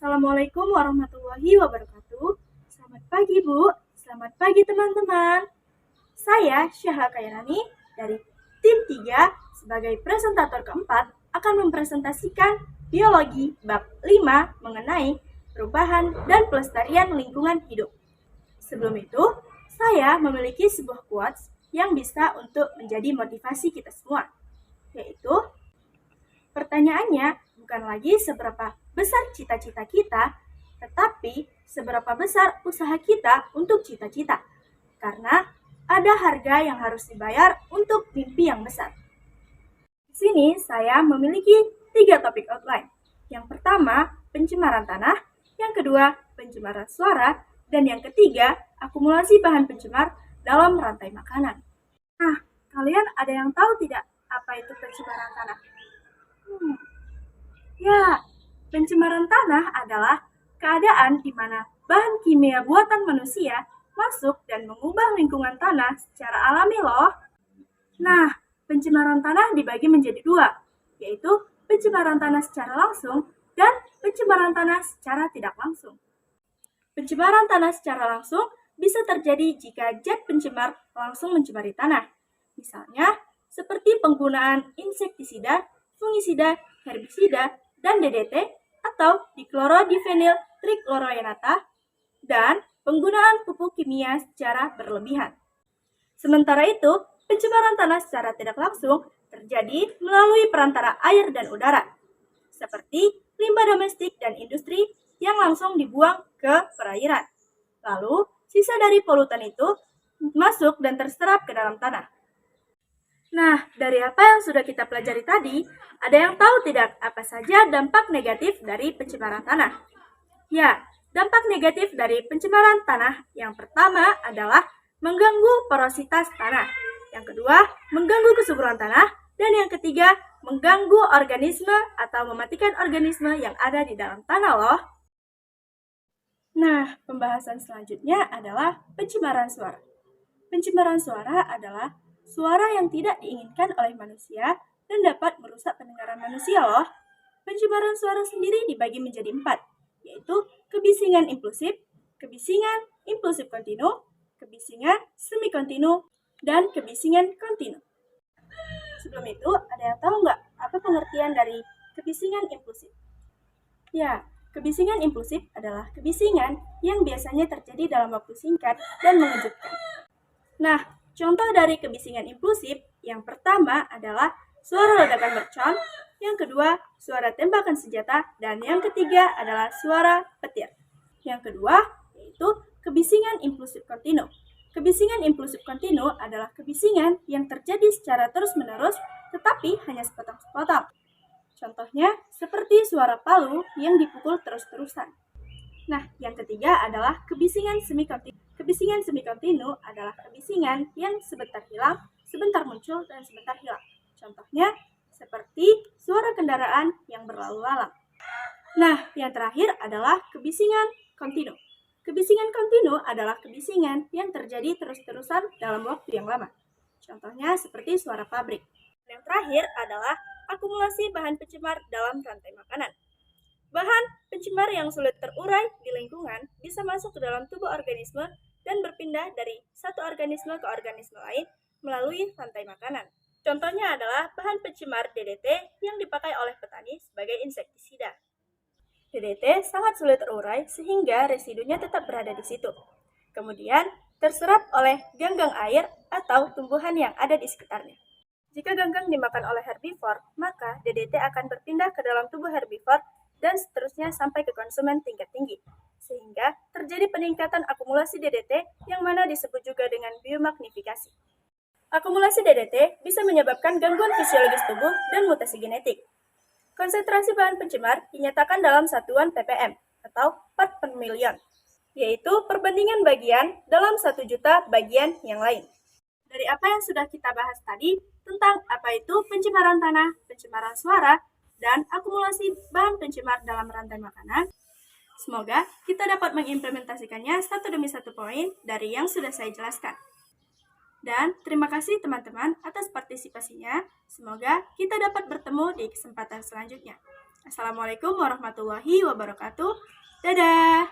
Assalamualaikum warahmatullahi wabarakatuh. Selamat pagi Bu, selamat pagi teman-teman. Saya Syahla Kairani dari tim 3 sebagai presentator keempat akan mempresentasikan biologi bab 5 mengenai perubahan dan pelestarian lingkungan hidup. Sebelum itu, saya memiliki sebuah quotes yang bisa untuk menjadi motivasi kita semua, yaitu pertanyaannya bukan lagi seberapa besar cita-cita kita, tetapi seberapa besar usaha kita untuk cita-cita. Karena ada harga yang harus dibayar untuk mimpi yang besar. Di sini saya memiliki 3 topik outline. Yang pertama, pencemaran tanah. Yang kedua, pencemaran suara. Dan yang ketiga, akumulasi bahan pencemar dalam rantai makanan. Nah, kalian ada yang tahu tidak apa itu pencemaran tanah? Ya, pencemaran tanah adalah keadaan di mana bahan kimia buatan manusia masuk dan mengubah lingkungan tanah secara alami loh. Nah, pencemaran tanah dibagi menjadi 2, yaitu pencemaran tanah secara langsung dan pencemaran tanah secara tidak langsung. Pencemaran tanah secara langsung bisa terjadi jika zat pencemar langsung mencemari tanah. Misalnya, seperti penggunaan insektisida, fungisida, herbisida, dan DDT atau diklorodivinil trichloroenata dan penggunaan pupuk kimia secara berlebihan. Sementara itu, pencemaran tanah secara tidak langsung terjadi melalui perantara air dan udara, seperti limbah domestik dan industri yang langsung dibuang ke perairan. Lalu, sisa dari polutan itu masuk dan terserap ke dalam tanah. Nah, dari apa yang sudah kita pelajari tadi, ada yang tahu tidak apa saja dampak negatif dari pencemaran tanah? Ya, dampak negatif dari pencemaran tanah yang pertama adalah mengganggu porositas tanah. Yang kedua, mengganggu kesuburan tanah. Dan yang ketiga, mengganggu organisme atau mematikan organisme yang ada di dalam tanah loh. Nah, pembahasan selanjutnya adalah pencemaran suara. Pencemaran suara adalah suara yang tidak diinginkan oleh manusia dan dapat merusak pendengaran manusia loh. Pencemaran suara sendiri dibagi menjadi 4, yaitu kebisingan impulsif kontinu, kebisingan semi kontinu, dan kebisingan kontinu. Sebelum itu, ada yang tahu nggak apa pengertian dari kebisingan impulsif? Ya, kebisingan impulsif adalah kebisingan yang biasanya terjadi dalam waktu singkat dan mengejutkan. Nah, contoh dari kebisingan impulsif yang pertama adalah suara ledakan mercon, yang kedua suara tembakan senjata, dan yang ketiga adalah suara petir. Yang kedua yaitu kebisingan impulsif kontinu. Kebisingan impulsif kontinu adalah kebisingan yang terjadi secara terus-menerus tetapi hanya sepotong-sepotong. Contohnya seperti suara palu yang dipukul terus-terusan. Nah, yang ketiga adalah kebisingan semi kontinu. Kebisingan semi kontinu adalah kebisingan yang sebentar hilang, sebentar muncul, dan sebentar hilang. Contohnya seperti suara kendaraan yang berlalu lalang. Nah, yang terakhir adalah kebisingan kontinu. Kebisingan kontinu adalah kebisingan yang terjadi terus-terusan dalam waktu yang lama. Contohnya seperti suara pabrik. Yang terakhir adalah akumulasi bahan pencemar dalam rantai makanan. Bahan pencemar yang sulit terurai di lingkungan bisa masuk ke dalam tubuh organisme dan berpindah dari satu organisme ke organisme lain melalui rantai makanan. Contohnya adalah bahan pencemar DDT yang dipakai oleh petani sebagai insektisida. DDT sangat sulit terurai sehingga residunya tetap berada di situ. Kemudian terserap oleh ganggang air atau tumbuhan yang ada di sekitarnya. Jika ganggang dimakan oleh herbivor, maka DDT akan berpindah ke dalam tubuh herbivor dan seterusnya sampai ke konsumen tingkat tinggi, sehingga terjadi peningkatan akumulasi DDT yang mana disebut juga dengan biomagnifikasi. Akumulasi DDT bisa menyebabkan gangguan fisiologis tubuh dan mutasi genetik. Konsentrasi bahan pencemar dinyatakan dalam satuan ppm atau part per million, yaitu perbandingan bagian dalam 1 juta bagian yang lain. Dari apa yang sudah kita bahas tadi tentang apa itu pencemaran tanah, pencemaran suara, dan akumulasi bahan pencemar dalam rantai makanan, semoga kita dapat mengimplementasikannya satu demi satu poin dari yang sudah saya jelaskan. Dan terima kasih teman-teman atas partisipasinya. Semoga kita dapat bertemu di kesempatan selanjutnya. Assalamualaikum warahmatullahi wabarakatuh. Dadah!